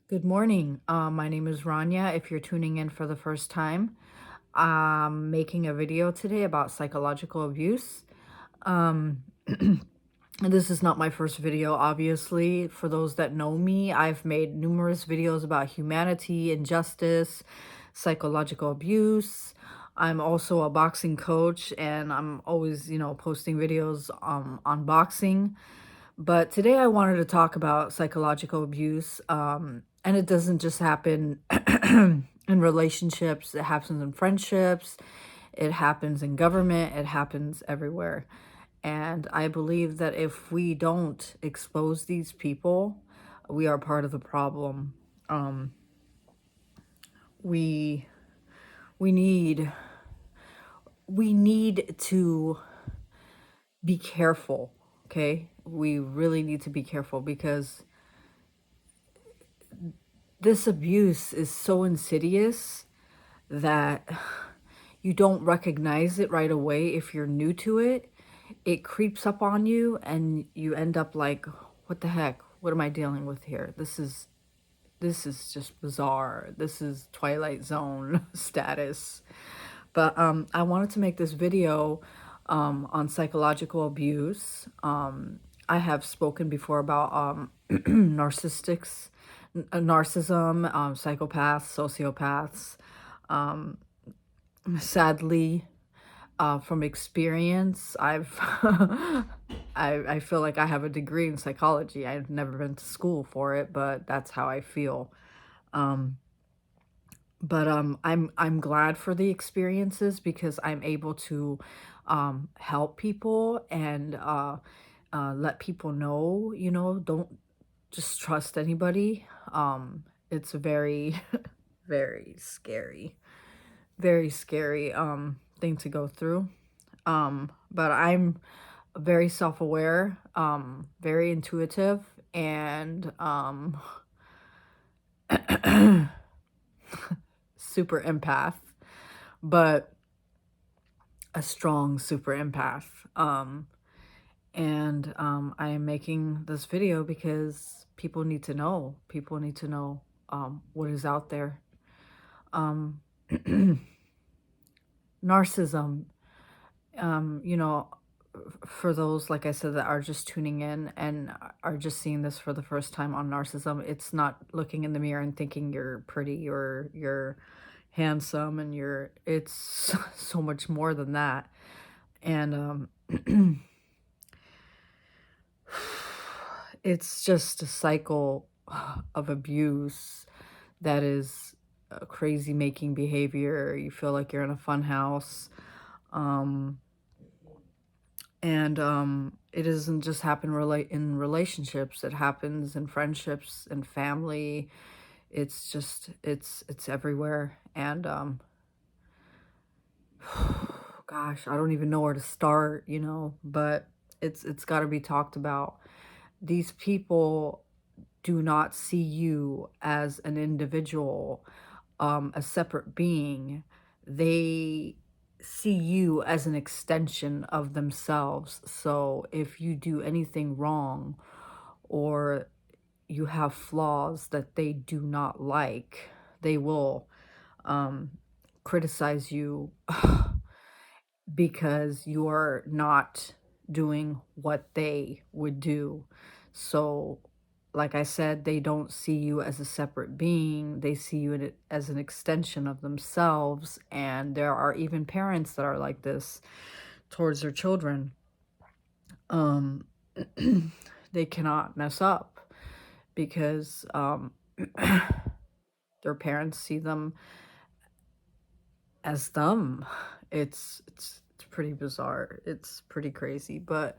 Good morning. My name is Rania. If you're tuning in for the first time, I'm making a video today about psychological abuse. Um, and this is not my first video, obviously. For those that know me, I've made numerous videos about humanity, injustice, psychological abuse. I'm also a boxing coach and I'm always, posting videos on boxing. But today I wanted to talk about psychological abuse. And it doesn't just happen in relationships, it happens in friendships, it happens in government, it happens everywhere. And I believe that if we don't expose these people, we are part of the problem. Um, we we need we need to be careful, okay? We really need to be careful because this abuse is so insidious that you don't recognize it right away if you're new to it. It creeps up on you and you end up like, what the heck? What am I dealing with here? This is just bizarre. This is Twilight Zone status. But I wanted to make this video on psychological abuse. I have spoken before about narcissism, psychopaths, sociopaths. Um, Sadly, from experience, I feel like I have a degree in psychology. I've never been to school for it, but that's how I feel. Um, but I'm glad for the experiences because I'm able to help people and let people know, don't just trust anybody. It's very very scary thing to go through. But I'm very self-aware, very intuitive, and super empath, but a strong super empath. And I am making this video because people need to know. People need to know what is out there. Um, Narcissism, for those, like I said, that are just tuning in and are just seeing this for the first time on narcissism, it's not looking in the mirror and thinking you're pretty or you're handsome and it's so much more than that. And it's just a cycle of abuse that is crazy making behavior. You feel like you're in a fun house. Um, and it doesn't just happen in relationships, it happens in friendships and family. It's just it's everywhere. And gosh, I don't even know where to start, but it's got to be talked about. These people do not see you as an individual, a separate being. They see you as an extension of themselves. So if you do anything wrong or you have flaws that they do not like, they will um, criticize you because you're not doing what they would do. So, like I said, they don't see you as a separate being. They see you as an extension of themselves. And there are even parents that are like this towards their children. Um, they cannot mess up because their parents see them as them. It's pretty bizarre. It's pretty crazy. But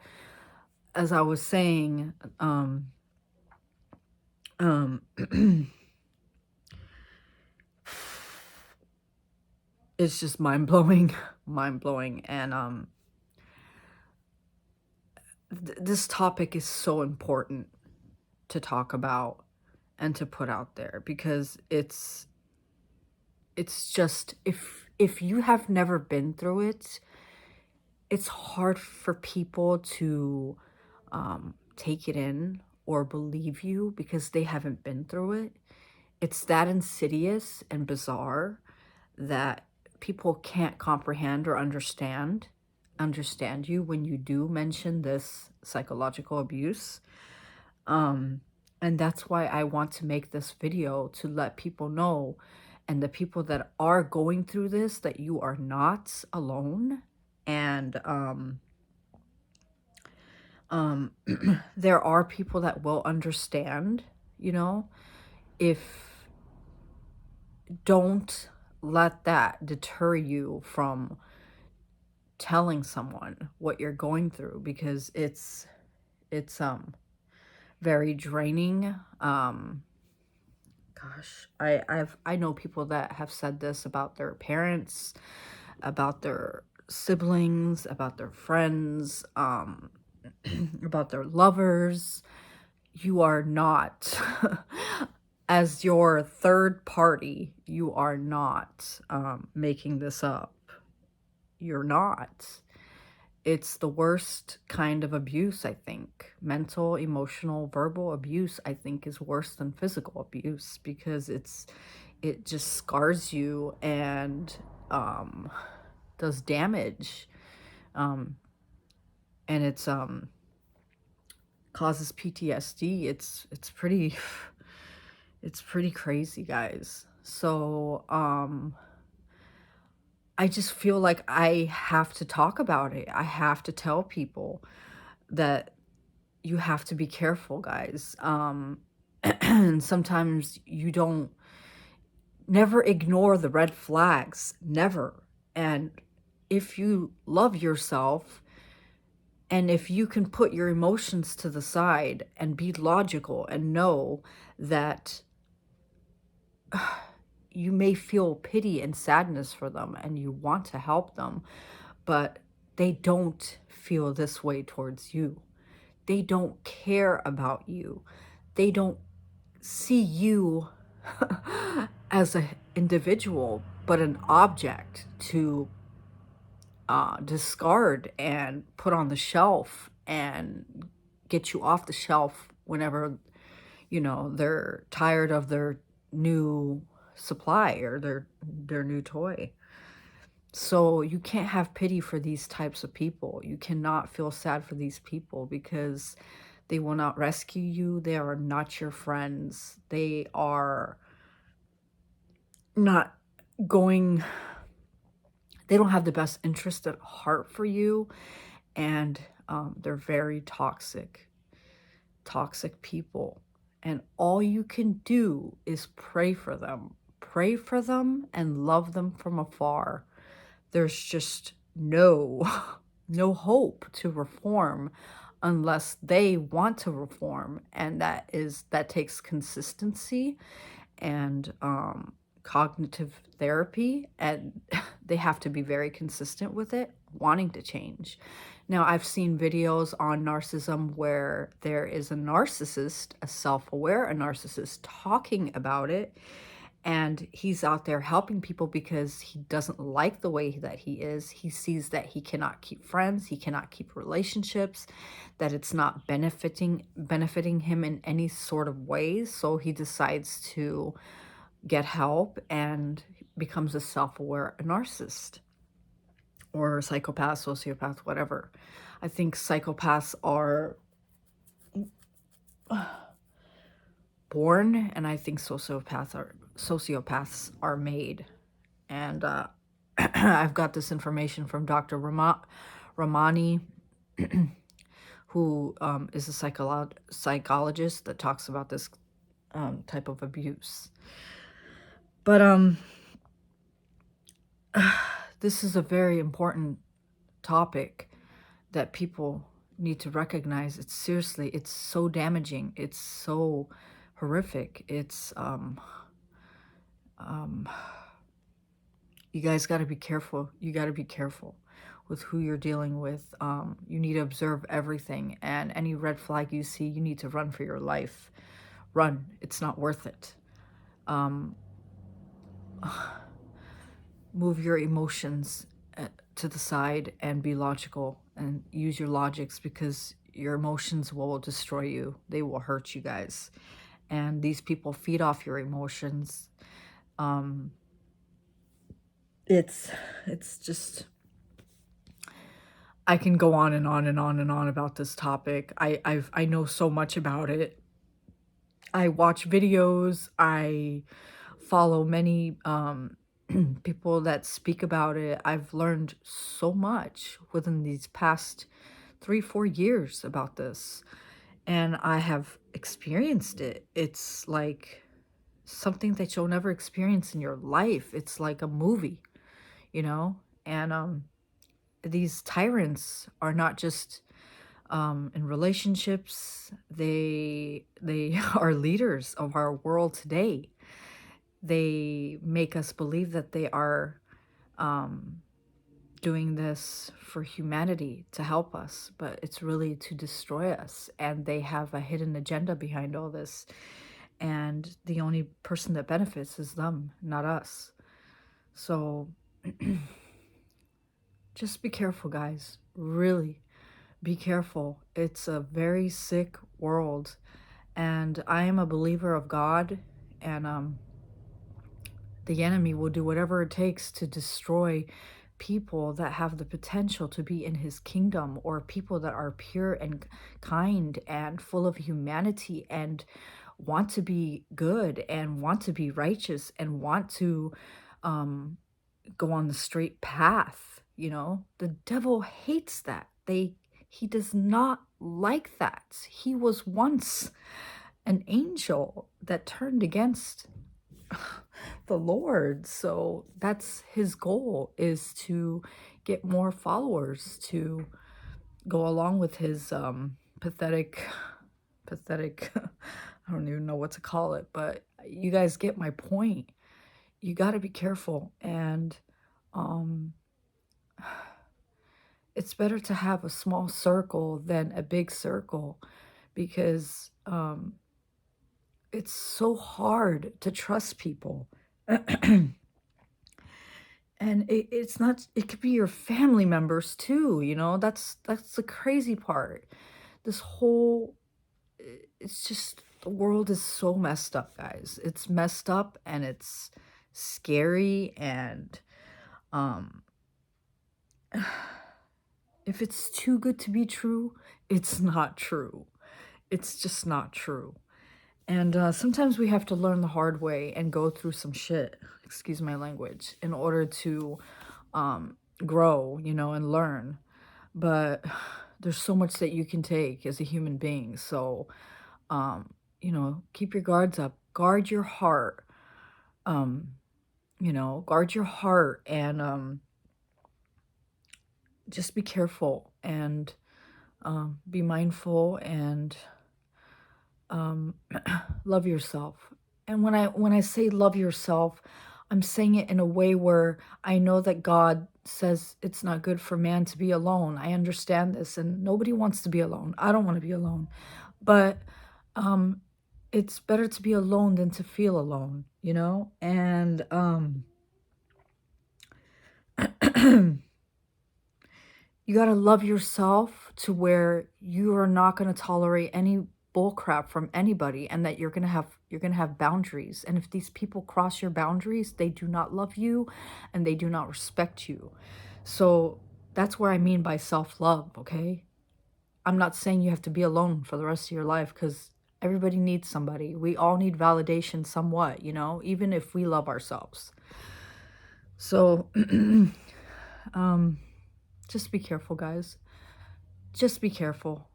as I was saying, um, it's just mind blowing, mind blowing, and this topic is so important to talk about and to put out there because it's just if you have never been through it, it's hard for people to take it in or believe you because they haven't been through it. it's that insidious and bizarre that people can't comprehend or understand you when you do mention this psychological abuse. And that's why I want to make this video, to let people know, and the people that are going through this, that you are not alone. And there are people that will understand, you know. If Don't let that deter you from telling someone what you're going through, because it's very draining. Gosh, I know people that have said this about their parents, about their siblings, about their friends, about their lovers. You are not, as your third party, you are not making this up. You're not. It's the worst kind of abuse, I think. Mental, emotional, verbal abuse, I think, is worse than physical abuse, because it just scars you and does damage. And it's causes PTSD. It's pretty it's pretty crazy, guys. So I just feel like I have to talk about it. I have to tell people that you have to be careful, guys. And sometimes you don't, never ignore the red flags, never. And if you love yourself, and if you can put your emotions to the side and be logical and know that you may feel pity and sadness for them and you want to help them, but they don't feel this way towards you. They don't care about you. They don't see you as an individual, but an object to discard and put on the shelf and get you off the shelf whenever, you know, they're tired of their new supply or their new toy. So you can't have pity for these types of people. You cannot feel sad for these people, because they will not rescue you. They are not your friends. They are not going, they don't have the best interest at heart for you. And they're very toxic people. And all you can do is pray for them. Pray for them and love them from afar. There's just no hope to reform unless they want to reform. And that takes consistency and cognitive therapy, and they have to be very consistent with it, wanting to change. Now, I've seen videos on narcissism where there is a narcissist, a self-aware narcissist, talking about it, and he's out there helping people because he doesn't like the way that he is. He sees that he cannot keep friends, he cannot keep relationships, that it's not benefiting him in any sort of way. So he decides to get help and becomes a self-aware narcissist or psychopath, sociopath, whatever. I think psychopaths are born, and I think sociopaths are made. And I've got this information from Dr. Ramani, who is a psychologist that talks about this type of abuse. But this is a very important topic that people need to recognize. It's seriously, it's so damaging. It's so horrific. It's you guys got to be careful. You got to be careful with who you're dealing with. You need to observe everything, and any red flag you see, you need to run for your life. Run. It's not worth it. Move your emotions to the side and be logical and use your logics, because your emotions will destroy you. They will hurt you guys. and these people feed off your emotions. Um, it's just, I can go on and on and on and on about this topic. I know so much about it. I watch videos. I follow many people that speak about it. I've learned so much within these past 3-4 years about this, and I have experienced it. It's like something that you'll never experience in your life. It's like a movie, you know? And these tyrants are not just in relationships. They are leaders of our world today. They make us believe that they are um, doing this for humanity to help us, but it's really to destroy us. And they have a hidden agenda behind all this. And the only person that benefits is them, not us. So just be careful, guys. Really be careful. It's a very sick world. And I am a believer of God, and the enemy will do whatever it takes to destroy people that have the potential to be in his kingdom, or people that are pure and kind and full of humanity and want to be good and want to be righteous and want to um, go on the straight path. You know, the devil hates that. He does not like that. He was once an angel that turned against the Lord. So that's his goal, is to get more followers to go along with his pathetic I don't even know what to call it, but you guys get my point. You got to be careful, and um it's better to have a small circle than a big circle, because it's so hard to trust people. And it's not, it could be your family members too, you know? That's the crazy part. This whole it's just, the world is so messed up, guys. It's messed up, and it's scary, and um if it's too good to be true, it's not true. It's just not true. And sometimes we have to learn the hard way and go through some shit, excuse my language, in order to grow, you know, and learn. But there's so much that you can take as a human being. So, you know, keep your guards up, guard your heart, um, you know, guard your heart, and just be careful, and be mindful, and love yourself. And when I say love yourself, I'm saying it in a way where I know that God says it's not good for man to be alone. I understand this, and nobody wants to be alone. I don't want to be alone. But it's better to be alone than to feel alone, you know? And you got to love yourself to where you are not going to tolerate any bullcrap from anybody, and that you're going to have boundaries. And if these people cross your boundaries, they do not love you, and they do not respect you. So that's what I mean by self-love, okay? I'm not saying you have to be alone for the rest of your life, because everybody needs somebody. We all need validation somewhat, you know, even if we love ourselves. So just be careful, guys. Just be careful.